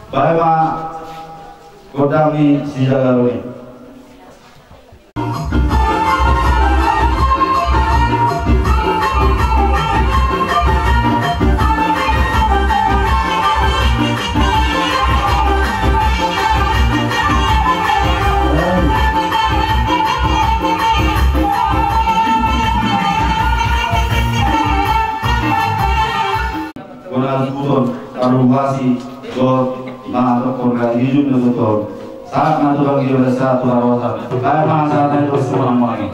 Baik Pak, Kodami Sijagaruni. Masih God na pokoknya hidup betul saat nanti bagi kita satu rawatan kayak masalah itu semua lagi.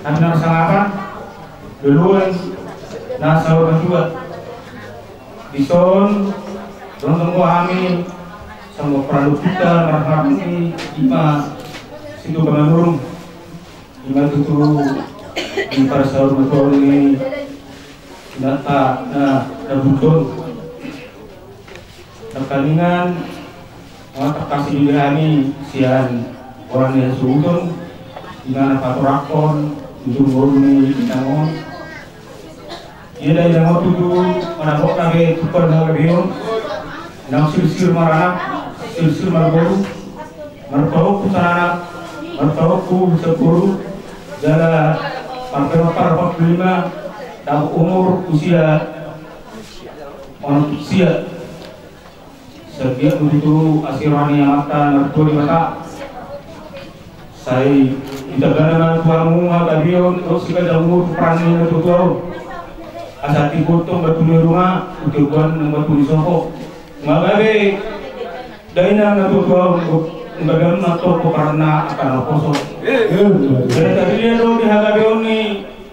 Anda sangat duluan nasa berdua Bison, tolong kami sama produk kita berharap ini lima situ penganurung lima itu di para sahur betul ini data dan betul terkandungan mata kasih dihani sian orang yang sudon dengan patorakon untuk ngurungi kita ngomong. Ia dari yang waktu itu pada waktu nabi tukar nabi bion, nang silsil marana, silsil marboru, martau kusana, martau ku sepuru, jala parpar 45, tahun umur usia orang usia. Setiap begitu asirani mata narko di mata. Saya kita gana tuamu nabi bion, terus kita jamu perani itu tuau. Asati potong batu di rumah, utuhan ng batu di soko. Magabi, dahil na natutuwa ngayon na to karena akan naposo. Jadi tadi dia tuh di hagabi ni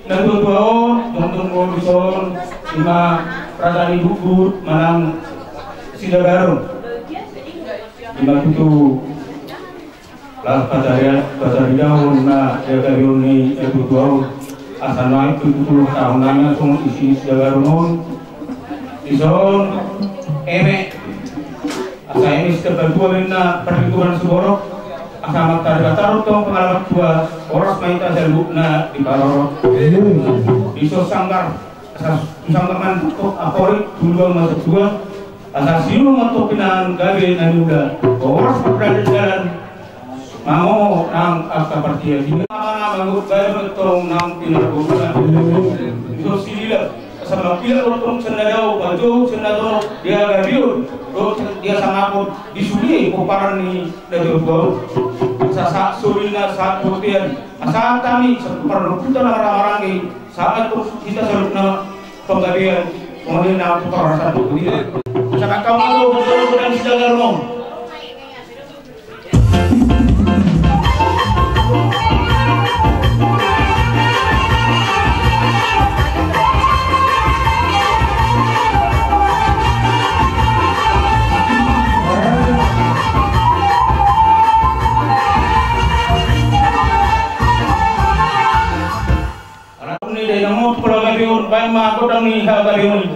natutuwa tungtung ko bison lima pradani bukut manang Sijagarun. Lima itu lah kata dia na hagabi ni natutuwa. Asal naik 70 tahun langsung isi Sijagarun ison eme asa ini setiap dua benda perhitungan seborok asa mata datar tong pengalaman tua oras main tasel bukna di parorot iso sanggar asa sanggaman untuk apori dulu masuk dua asa siu untuk pinang gabe nanuda oras berada jalan mau nang seperti ini manggut gaya betong nang pinarbukan itu sila sama pila otong sendadau baju sendadau dia gabiun dia sangapun disuli koparan ni dari bau sasak surina saat putian saat kami perlu kita orang-orang ini saat terus kita serupna penggabian kemudian nak tukar satu dia sangat kamu betul dan Sijagarun. Baik mak kodang ni hagabiun.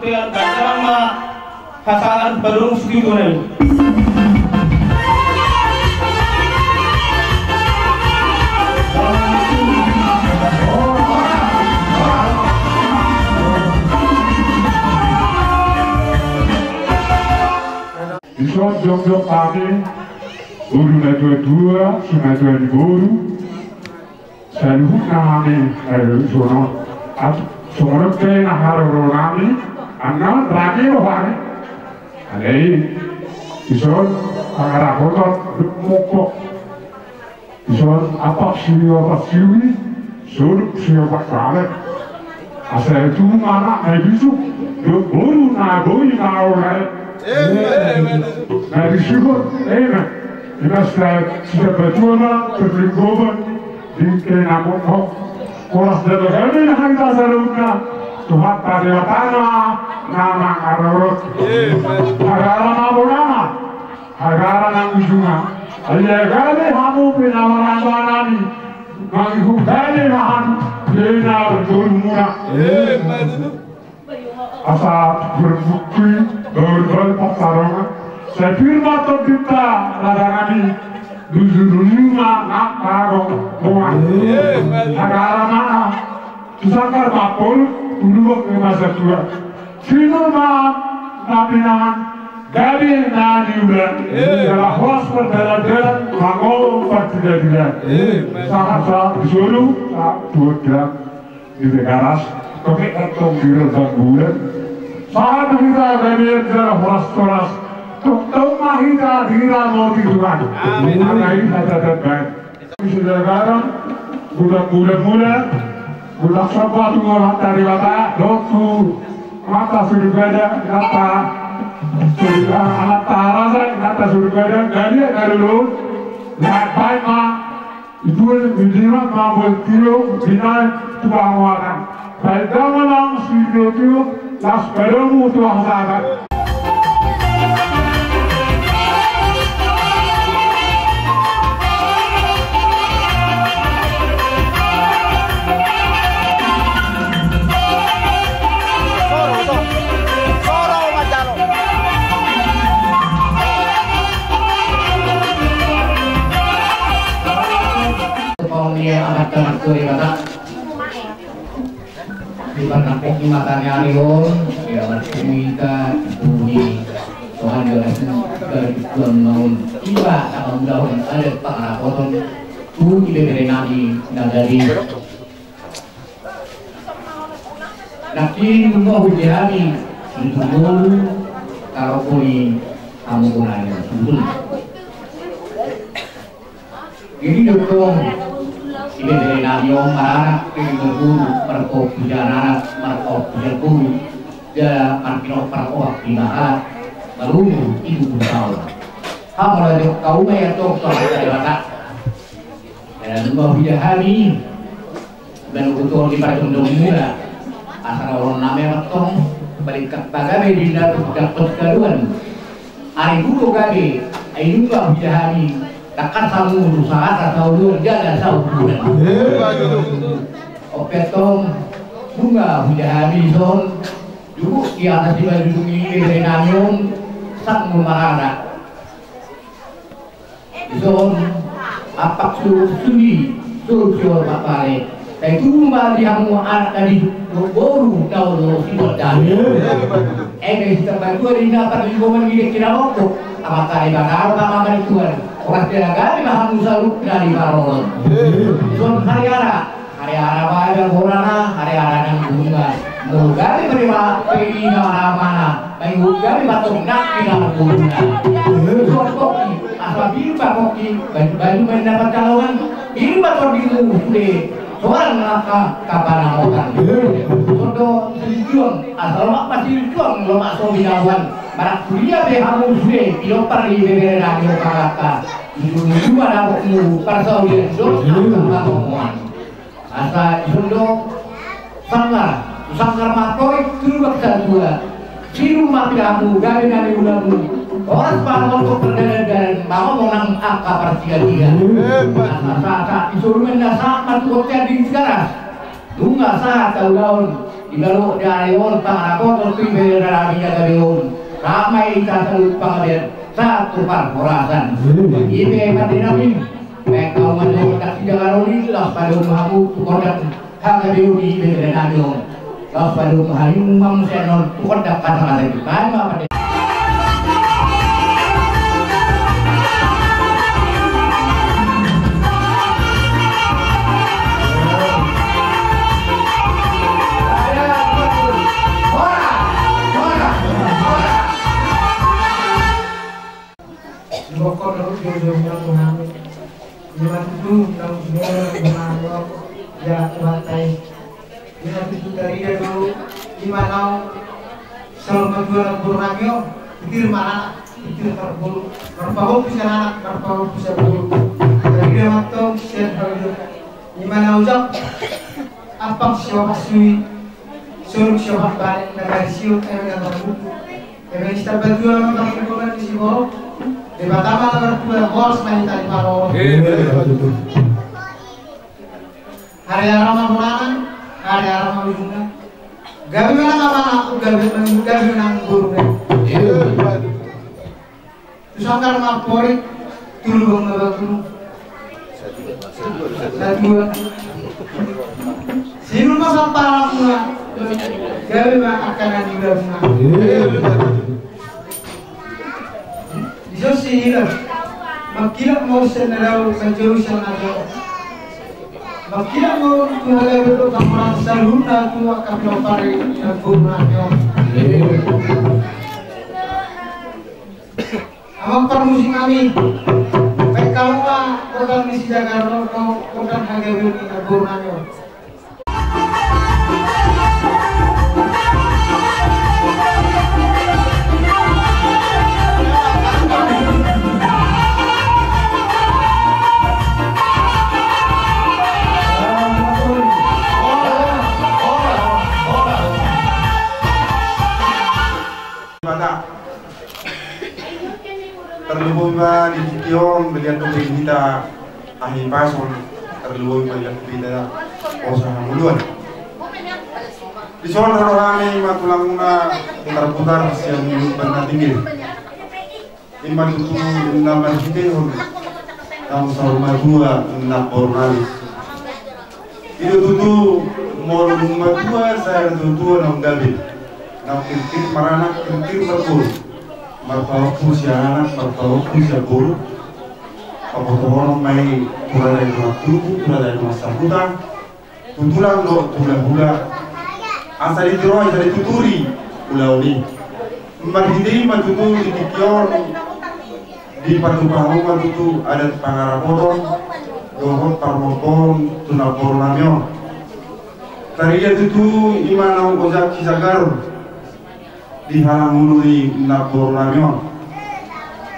Yang kadang hasangan belum segitu nih. Bison jong-jong kami, guru metode 2, si metode guru, dan kami sono kena haro kami, anak lagi hari, ada bison agar kotor mokok, bison apa siwi, suruh siapa kali, asal itu anak bisu, guru nagoi naulai. Dari syukur, kita sudah berdua berlingkungan di kenamuk Oras dari kami kita serumna Tuhan pada tanah nama karut. Agara mabunana, agara nang ujunga. Ayah kali kamu pinawaran tanani, mangku kali nahan benar bermula. Asal berbukti berberpat sarungan. Saya firman kita radangani. Duzurunima nak karong buang. Agara mana? Susakar mapol, unduk ke masa tua. Sino maaf, nabinan, gabi nani udah. Dalam hos berjalan-jalan, mangol berjalan-jalan. Sangat disuruh, dua jam di garas. Kopi atau biru dan bulan. Saat kita gabi dalam hos Tuk mahita dira moti Tuhan. Amin. Kata baik. Sudah sekarang bulan bulan sabat orang dari mata dotu mata surga kata rasa kata surga galia galulo lapai ma itu bidiran mabul kilo binai tuang waran. Baik dalam studio itu las peromu tuang sahabat. Anak tua kata di kampung di matanya Arion ya kita bunyi Tuhan dari Tuhan mau tiba tahun ada para potong bunyi dari nabi dan dari nanti mau hujan itu kalau pun kamu gunanya ini dukung ini dari nabi anak ini berguru perkop anak perkop berguru dia parkir perkop di mana baru itu tahu kamu lagi kau mai atau kau dari mana dan mau dia hari dan betul di pada dunia asal orang namanya tong berikat bagaimana di dalam dapat keluhan hari dulu kali ini juga dia hari takkan kamu berusaha atau luar jalan bulan. Opetong bunga hujan habis dulu di atas di baju ini dari nanyong sang memarana. Zon apa sudi suruh bapare. Dan itu rumah yang anak tadi baru tahu si bodan. Kita bantu hari ini dapat lingkungan gini kira waktu. Apa kali bakal apa tuan. Orang tidak kali bahan musaluk dari barong. Son hari-hari bayar korana, hari-hari yang bunga. Mugari berima pergi mana-mana. Mengugari batuk nak kita bunga. Son koki, asal biru koki, baju mendapat calongan, biru batuk biru sudah. Seorang neraka kapan amokan. Sondo juang, asal masih juang lo masuk binawan. Barak kuliah behamu sudah, pilopar di bebera radio kakak. Itu ada waktu persau dia dok ngomong. Asa Sondo sanggar matoi turut kedua. Siru mati kamu dari ulamu. Orang panggil untuk perdagangan, mama menang angka pertiga. Asa instrumen dasar matoknya di sekarang. Dunga saat tahun di baru dari orang pangarakot untuk bebera radio. Ramai kita selalu pengalir satu perporasan. Ini kadinamin. Mereka menjadi tidak ini lah pada umamu tukodak hak diudi dengan anu. Lah pada umamu umam senon tukodak kata lagi. Kan apa? Bokor terus jodohnya Tuhan. Lima itu dalam semua menanggung jalan lantai. Lima itu dari dia dulu. Lima tahun selama jualan burangnya pikir mana pikir terbulu. Karpau bisa anak, karpau bisa bulu. Dari dia waktu saya terlalu. Lima tahun jam apang siya kasui suruh siya balik na siyo tayo na mabuto. Kaya isang bagyo ang pagkukunan ni Sibo, di ba tama na berkulang hols na itali paro. Hari-hari mamulangan, hari-hari mamulungan. Gabi mo lang naman ako, gabi ng guru na. Susang ka naman pori, tulong na baguro. Satuan. Sino masampalang mo na? Gabi ba akan nandigaw na? Diyos sihila. Magkilap mo sa naraw sa Jerusalem na Diyos. Magkilap mo kung halaga ito ang mga salun na ito ang kapilopari ng guna niyo. Amang parmusing kami. Kaya kamu pa, huwag ni si Jagarno, huwag ang hagawin ng guna niyo. Terlebih ba di Kiong melihat kita ahli pason terlebih melihat kita usaha muluan. Di sana kami matulang muna putar-putar siang minggu benda tinggi. Lima itu nama kita tahun sama dua enam orang. Itu tuh mau rumah dua saya tuh enam gabi. Nam kintir marana kintir berpuluh. Marpau siaran, marpau siap guru. Apa-apa mai kurang dari waktu, kurang dari masa hutang. Tutulang lo, tulang hula. Asal itu roh, asal itu turi, pulau ini. Marhindi matutu di Kiong, di Patupahu matutu ada pangarapoton, dohot parmopon, tunapor namyo. Tariya tutu imanau kozak kisagar. Di halang mulu di napor namyo.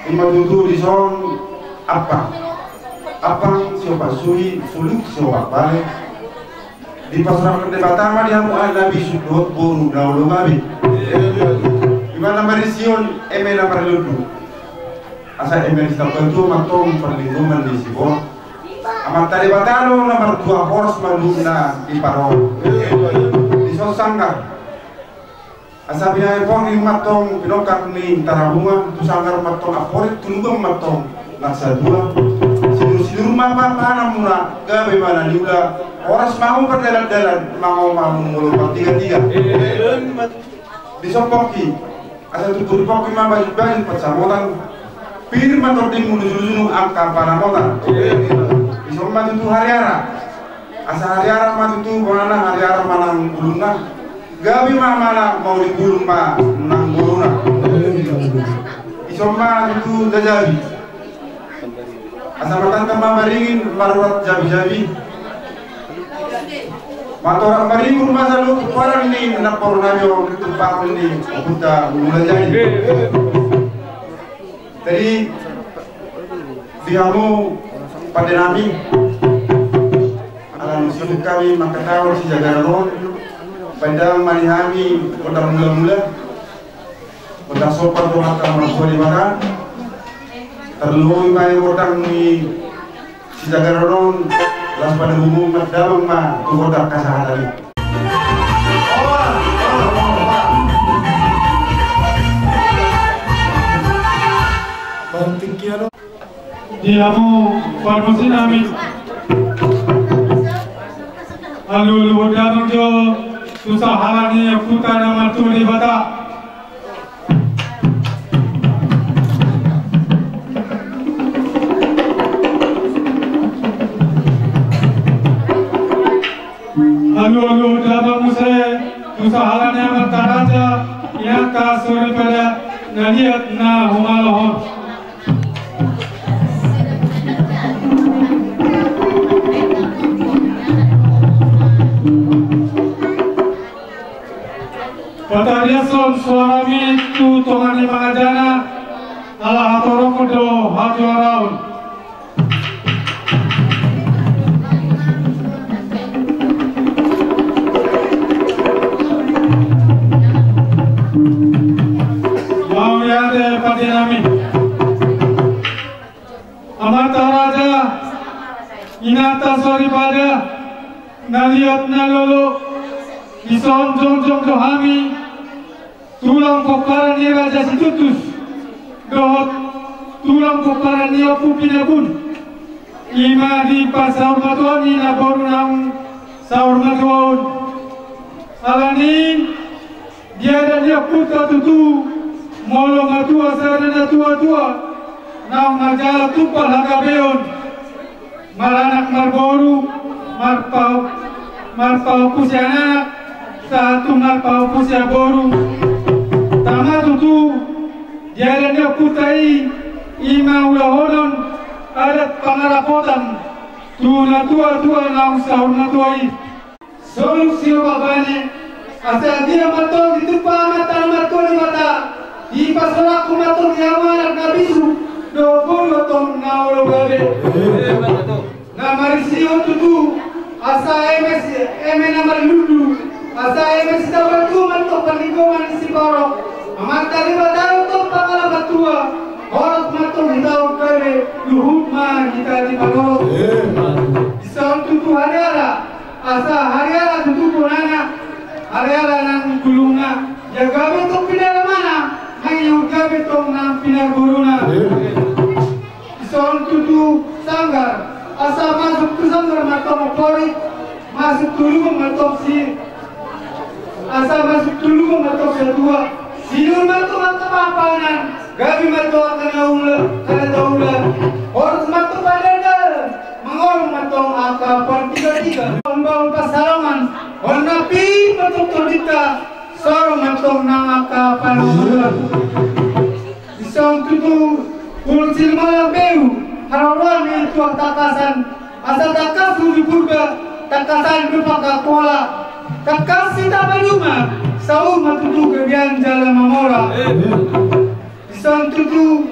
Ima tutu di son apa siapa sui suluk siapa balik di pasar kedebatan dia mau ada nabi sudut buru daulu nabi. Imana marision emena perludu. Asa emena stabantu matong perlindungan di Sibo. Amat tadi batalo nomor 2 horos manduna di Paro. Di son sanggar. Asa binay pong yung matong pinokak ni tarabunga, tu sanggar matong aporit, tulubang matong nasa dua. Sinur mapa muna, gabi mana niula. Oras mau perdalan-dalan, mau mulu tiga-tiga. Di sopoki, asa tutur poki mama jubain pacamotan. Pir mator di mulu angka panamotan. Di somma tutu hariara. Asa hariara matutu bonana hariara manang bulungan. Gabi mana mau digulung ma nang guluna. Isoma itu dajabi. Asal matang kamaringin maruat jabi-jabi. Mator maringin masa lu orang ini napor nayo tempat ini buta mulai jadi. Jadi diamu pada nami alam sibuk kami makataw si Jagarno. Padang manihami kota mula-mula kota sopan rumah kamar di mana terlalu main kota ni si Jagarno las pada umum merdamang ma tu kota kasahari. Diamu parmusin amin alulu danung jo susah halani puta nama tuli bata. Alu daba muse susah halani amat taraja yang kasuri pada naliat na humalohon. Pataria son suami tu tongani mangajana ala hatorokodo hajoraun. inata sorry pada naliot nalolo ison jong dohami tulang koparan ni Raja Situtus dohot tulang koparan ni Opu Pinabun ima di pasar matuan ina baru nang sahur matuan alani dia dan dia putra tutu molo matua sarana tua nang majala tupal hagabeon malanak marboru marpau pusia anak satu marpau pusia boru tama tutu dia dan dia putai ima ulahonon adat pangarapotan tuna tua nang sahur matuai solusi babane asa dia matol di tempat matol di mata di pasar aku matol nyaman nabisu do bolo tong naulo gabe na marisio tutu asa ms namar ludu asa ms tabatu manto paligoman si borok amata liba daru to pangala batua orok matol hitau gabe luhut ma kita di borok isam tutu hariara asa hariara tutu punana hariara nang gulunga ya gabe to pinara mana ngayu gabe to nang pinar guruna ison tutu sanggar asa masuk ke sanggar matom pori masuk dulu matom si asa masuk dulu matom kedua sinur matom apa-apaan gabi matom kana daula orang matom badanda mangor matom aka pertiga pembangun pasarangan warna pi matom tordita sor matom nang aka panulan ison tutu Kulcil malam beu, harawan itu takasan, asal takas di purba, takasan berupa kuala, takas kita berumah, saum matutu kebian jalan mamora, isan tutu,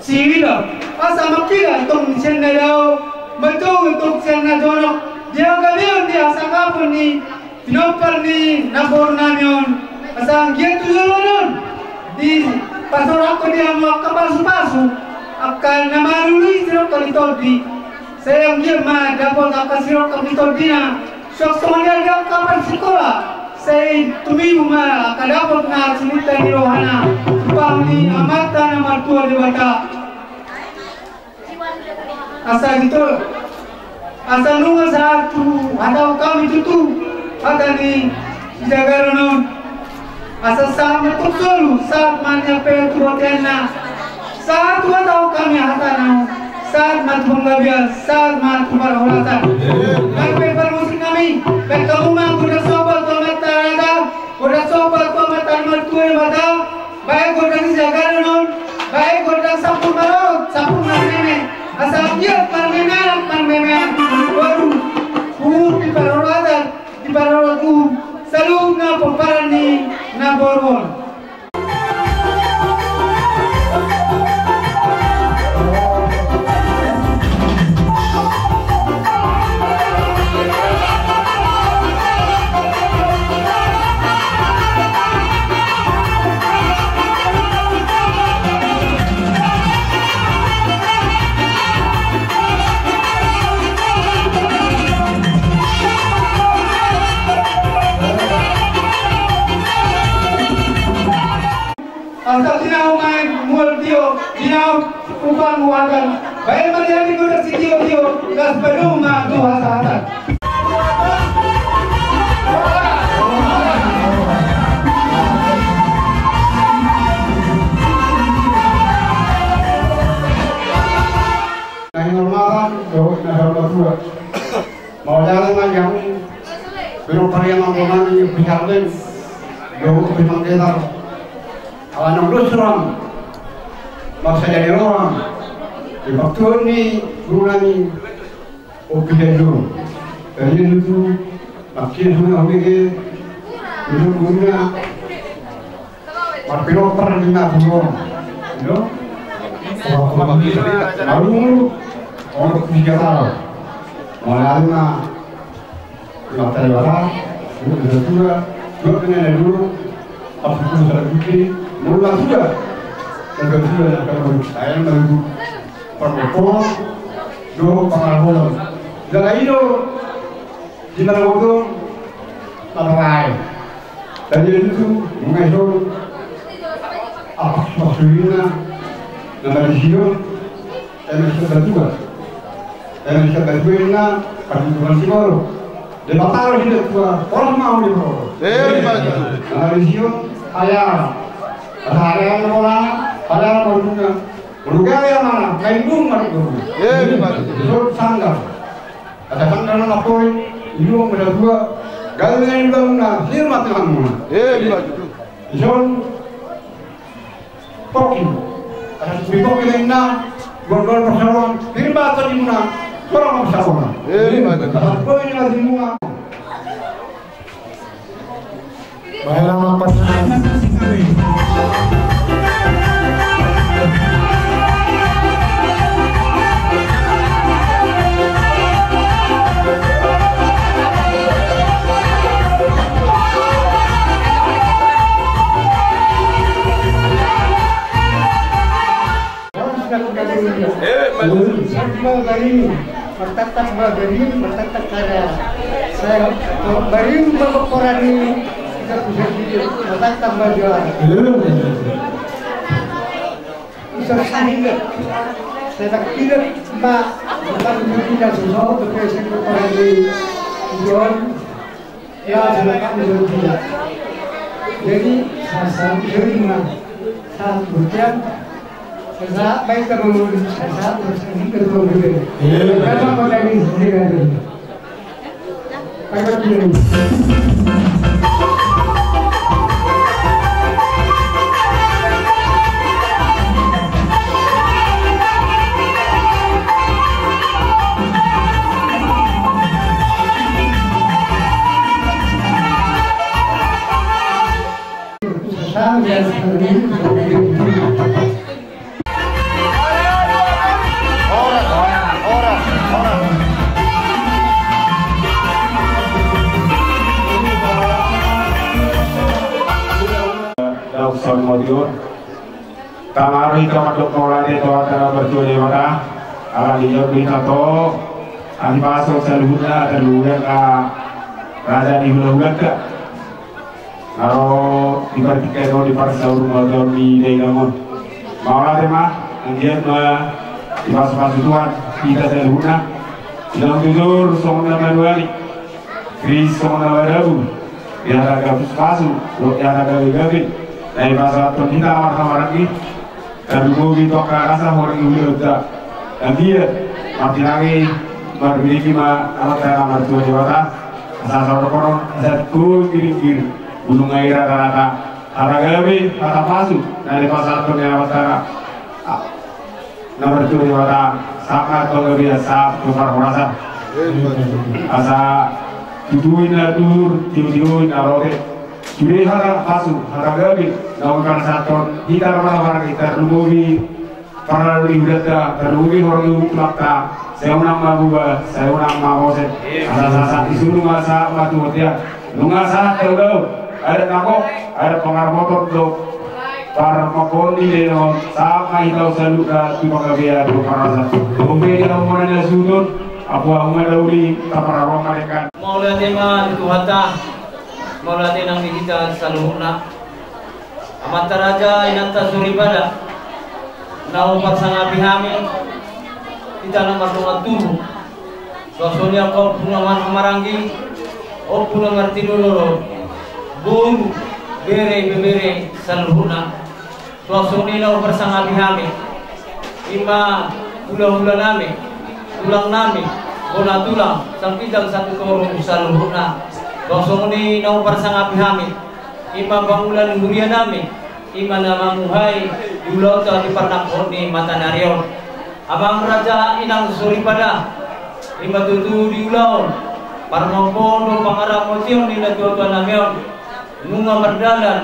sihida, asal makila tong cendera dao, betul tong cendera jono, dia kalian dia asal kapun ni, pinopar ni, nabor namion, asal gitu jonon, di pasal aku dia mau ke pasu akan nama dulu sirok kalitodi saya dia mah dapat akan sirok kalitodina sok semuanya dia kapan sekolah saya tumi mah akan dapat ngar cerita di rohana pamli amata nama tua dewata asal gitu asal nunggu satu atau kami tutu ada di Jagaronon asal sama betul saat mana petrotena saat tua tahu kami hatana saat matu mengabian saat matu marholatan kami permusik kami kamu mang kuda sobat tomata ada kuda sobat tomata mertua mata baik kuda Jagaronon baik kuda sapu marot sapu marmeme asal dia parmeme baru di parolatan selalu na peparani na borbon asal dinau main mual tio dinau upang muakan baik melihat itu dari tio gas penuh mah tuh hatan Yang normal jauh negara berdua mau jalan yang belum pernah menggunakan pihak lain jauh memang kita anak lusram masa jadi orang di waktu ini gurani opidan dulu jadi itu makin semua mereka itu guna marpilo per 50 itu lalu orang tiga tahun malalnya mata lebar itu dua dengan dulu apa pun terjadi mulai sudah yang kedua kalau saya menunggu perempuan do pangalhon daga ido dinal wudong tarawai dari itu mengajar apa maksudnya nama dia dan sudah juga dan sudah juga perjuangan timur de batal hidup tua orang mau di bawah nama dia ayah ada orang ada orang Berugaya mana? Kainung mana itu? Itu sanggar. Ada sanggar mana pun? Ibu ada dua. Galanya juga mana? Lima tiang mana? Ison Poki. Ada sebuah Poki lainnya. Gol-gol persawahan. Lima tadi mana? Seorang persawahan. Ada poin lagi mana? Baiklah mampatnya. Bertatap bagari, bertatap karya. Saya baru berkorani bertatap bajar. Usah sahih. Saya tak tidak mbak, bukan tidak susah tapi saya berkorani tujuan ya silakan tidak. Jadi saya terima saat berjalan. Saya baik terlalu saya terus terlalu. Kenapa pada ini sendiri? Kayak gini. Tamari kamadok molade to antara berjuang mata ala dijauh kita to ani pasok saluhuna terluang ka raja di hula ka naro dipertikai no di parsaur modal di degamon molade mah angian mah di pas tuan kita saluhuna dalam jujur somna manuali kris somna barabu ya raga pasu lo ya raga gabin dari pasal kita marah lagi dan mobil toka rasa orang itu udah dan dia mati lagi berbeda mah anak saya amat tua dewasa asal koron asal kiri gunung air rata-rata haragawi kata pasuk dari pasal penyewa nomor tua dewasa sangat biasa tukar merasa asa tujuin latur tiup naroke Juri hara pasu haragabi nawakan saton kita orang kita rumobi para liudata terubi orang ulakta saya unang mabuba saya unang mawose asa disuruh masa matu dia nungasa tergau ada nako ada pengar motor do para makoni deno sama hitau saluda tu pagabia do parasa umbe kita umana sudut apa umana uli kapara romanekan maula tema tuhata maula tenang kita saluhna amata raja inanta suribada nau parsanga bihami kita nomor 27 sosonya kau punaman kemarangi o punamar tinuloro bung bere saluhna sosoni nau parsanga bihami ima hula nami tulang nami bola tulang sangkidang satu korong saluhna sosoni nau parsanga bihami ima bangulan huria nami ima nama muhai diulau di parnakon di mata narion abang raja inang suripada ima tutu diulau parmopon do pangarap motion di natuan namion nunga merdalan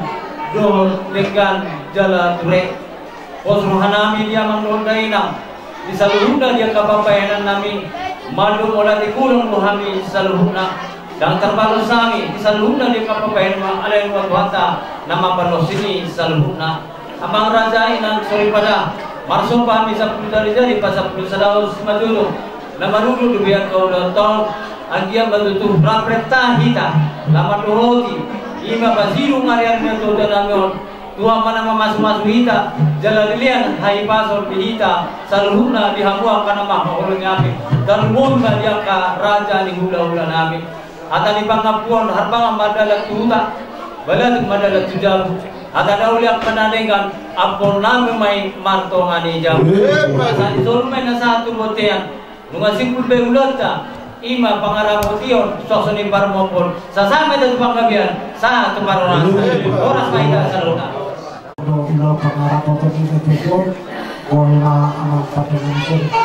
do lekan jala ture posrohanami dia mangrondaina di saluhuna dia kapapayanan nami malu molati kulong rohami saluhuna dan terbalu sami di saluhuna dia kapapayan alay watuhata nama panos ini saluhuna abang raja inang suripada marsum pahami sapul dari pasapul sadaus madulu Nama dulu dubian kau nonton, agia betul prapreta hita, lama dohoti, ima basiru ngariarnya tu danangon, tua mana masuk hita, jalan lian hai pasor hita, saluhuna dihamua karena mah orang ngapi, dan munda dia ka raja ni hula nami, atau di pangapuan harbangan madalah tuta, balatuk madalah tujabu. Ada dauliak penandengan apol nami mai martongani jam. Sa isolmen na satu botean. Nunga sipul be ulata ima pangarap tion sosoni parmopol. Sasame datu panggabian sa tu paronas. Oras mai da saluna. Ilo pangarap ito dito wala ang patingan.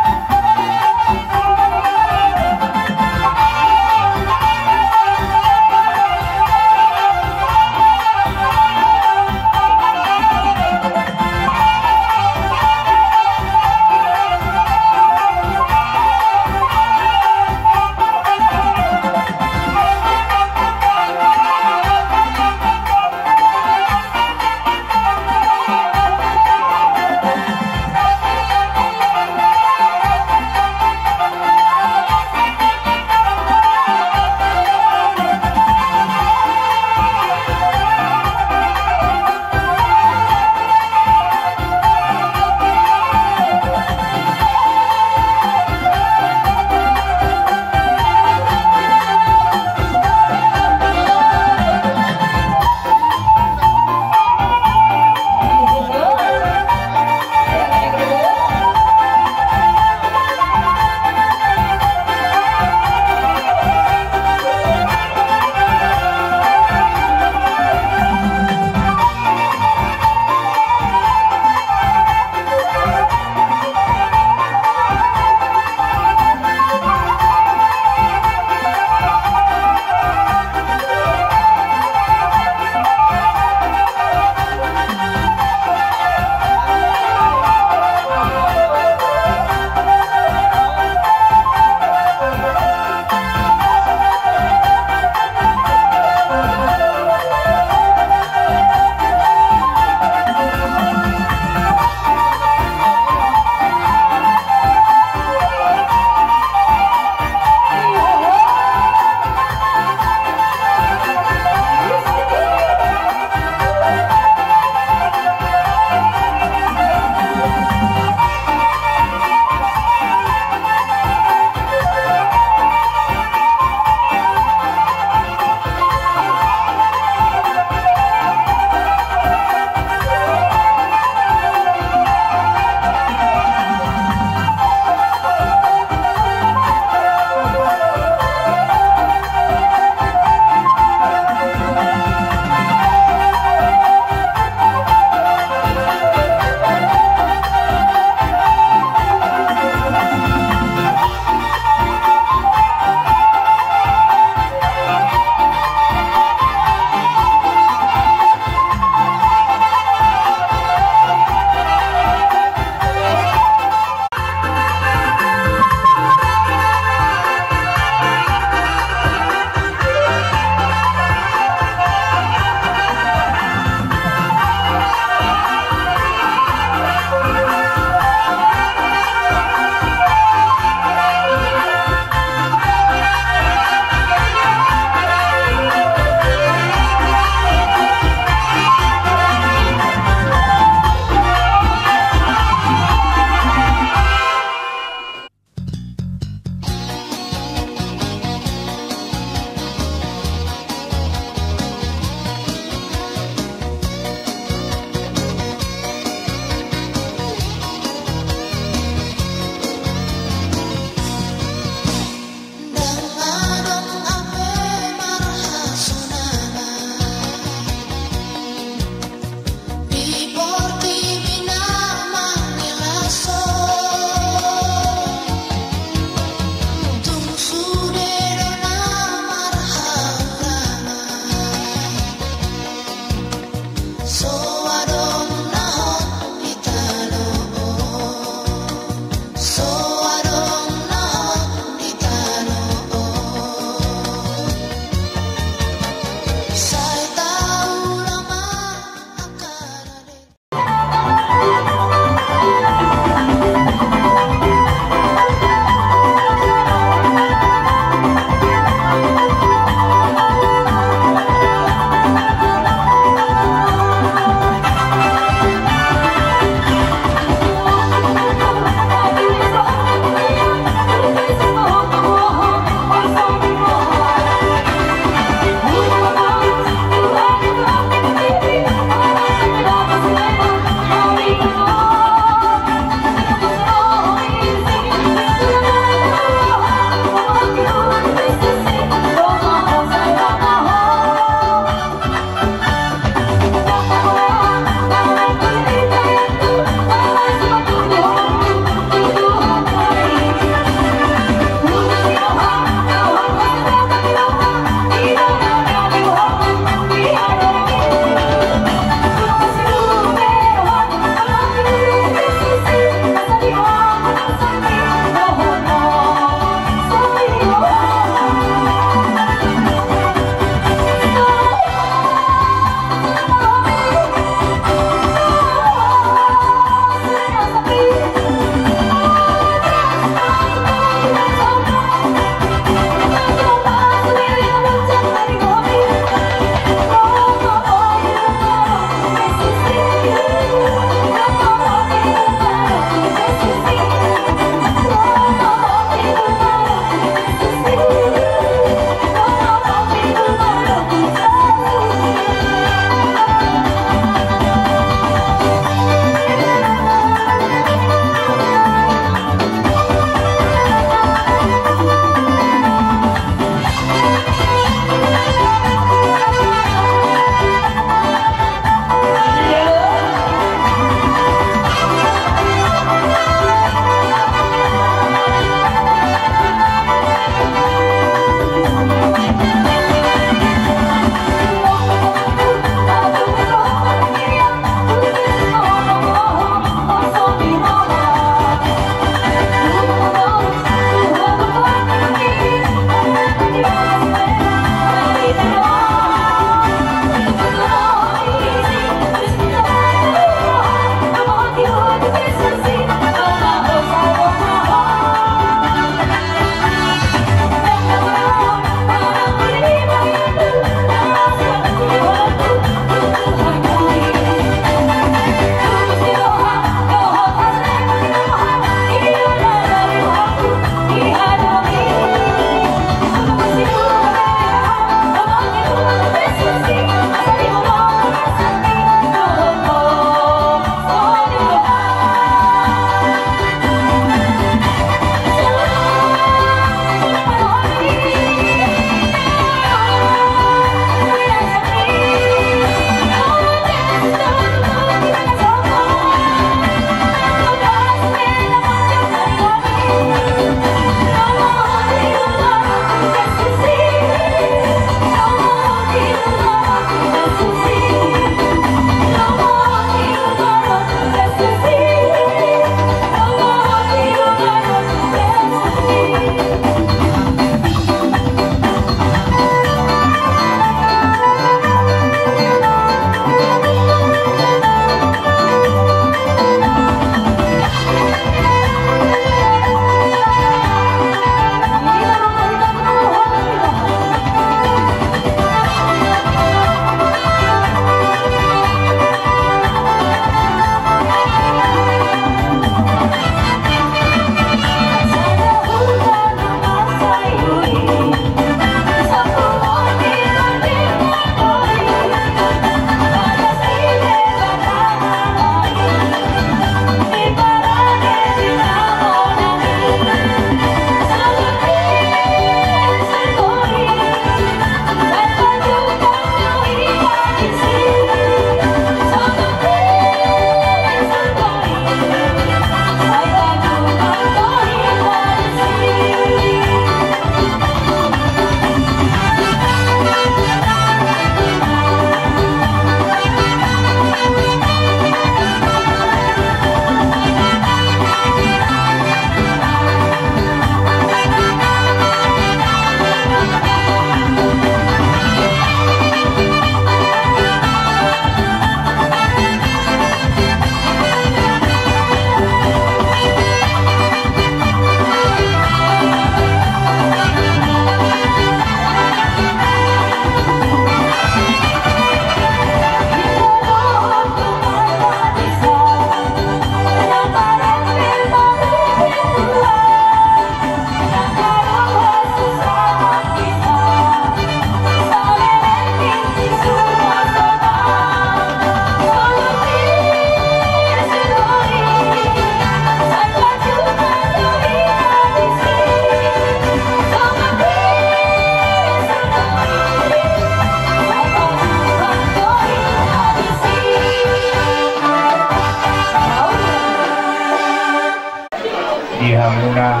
di hamuna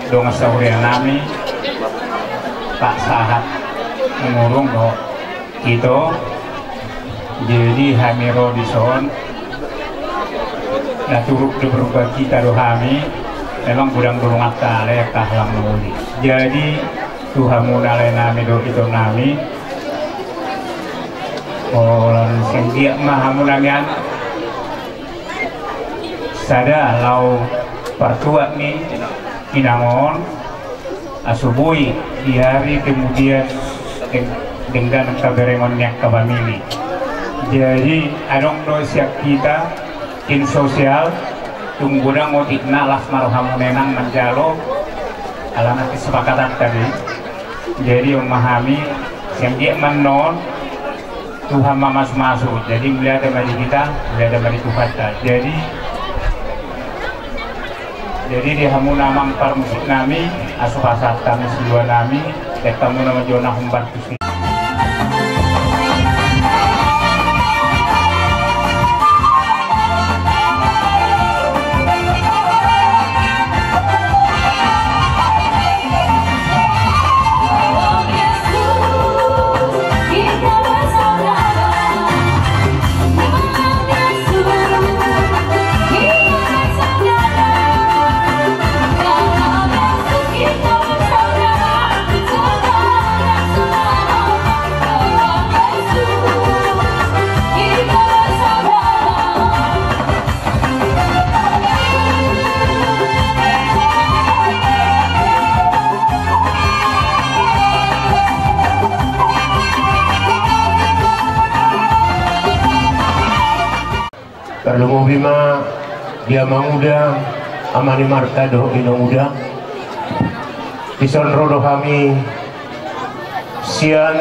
dong saurian nami tak sahat mengurung no itu jadi hamiro di son nah turut berubah kita rohami memang gudang burung akta layak kahlam nuli jadi tuhamuna le nami do itu nami orang senggiak mahamunangan sada lau pertua nih kinangon asubui di hari kemudian dengan kaberengonnya kabamili jadi adong do siap kita in sosial tungguna ngotikna las marohamunenang menjalo alana kesepakatan tadi jadi memahami yang dia menon Tuhan masuk jadi melihat dari kita melihat dari Tuhan jadi di hamuna mangpar musik nami asupasat kami sedua nami kamu nama Jonah humbar kusi Kalau bima dia manguda amani martado inonguda isonrodo kami sian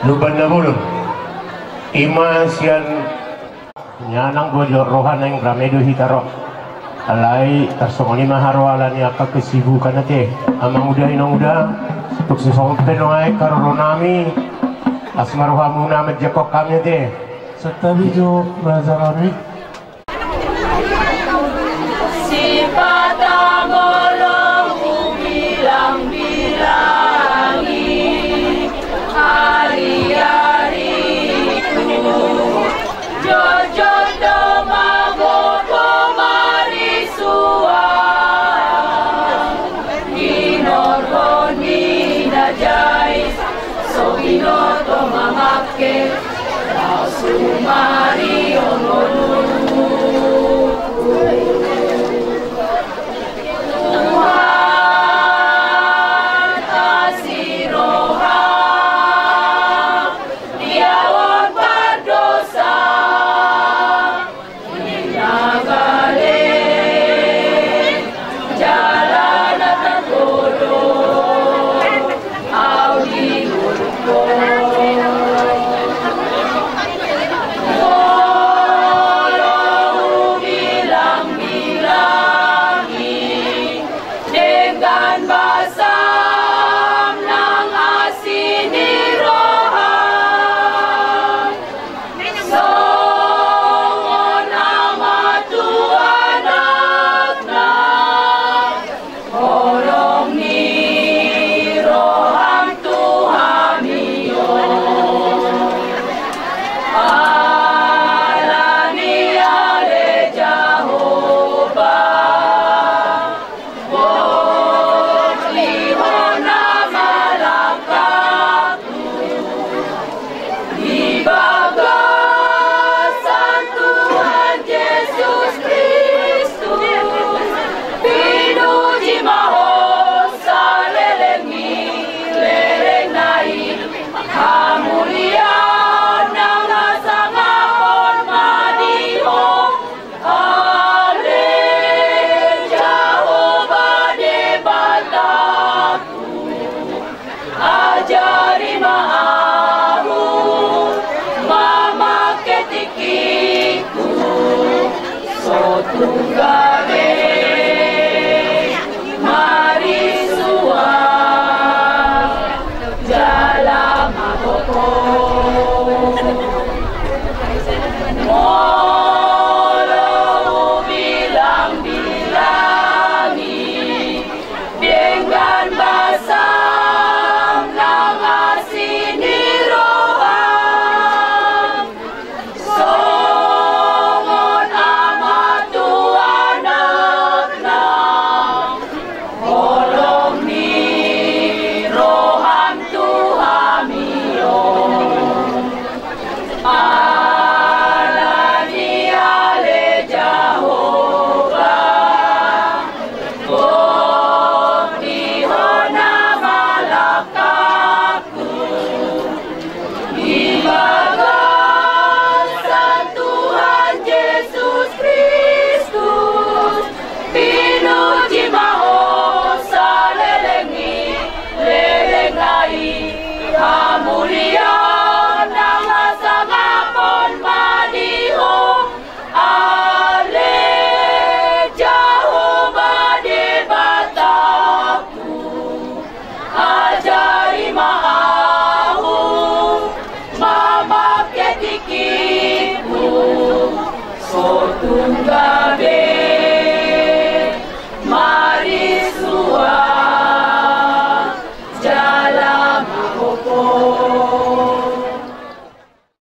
luban na bulun ima sian nyanang bojo rohana yang ramedo hitaro alai tasongoni maharwala ni aka kesibukan nate amanguda inonguda tuk sisong penongai karoronami asmarohamuna medjakok kami te Setabi jo bahasa kami. Si patagolong bilang-bilangi hari-hariku Jojo domago pemarisuan Ginorhoni najais so inoto mamake Sumari onolu Tuhan asiroha diawon berdosa Nagale jalan dan bodoh Audi Tunggal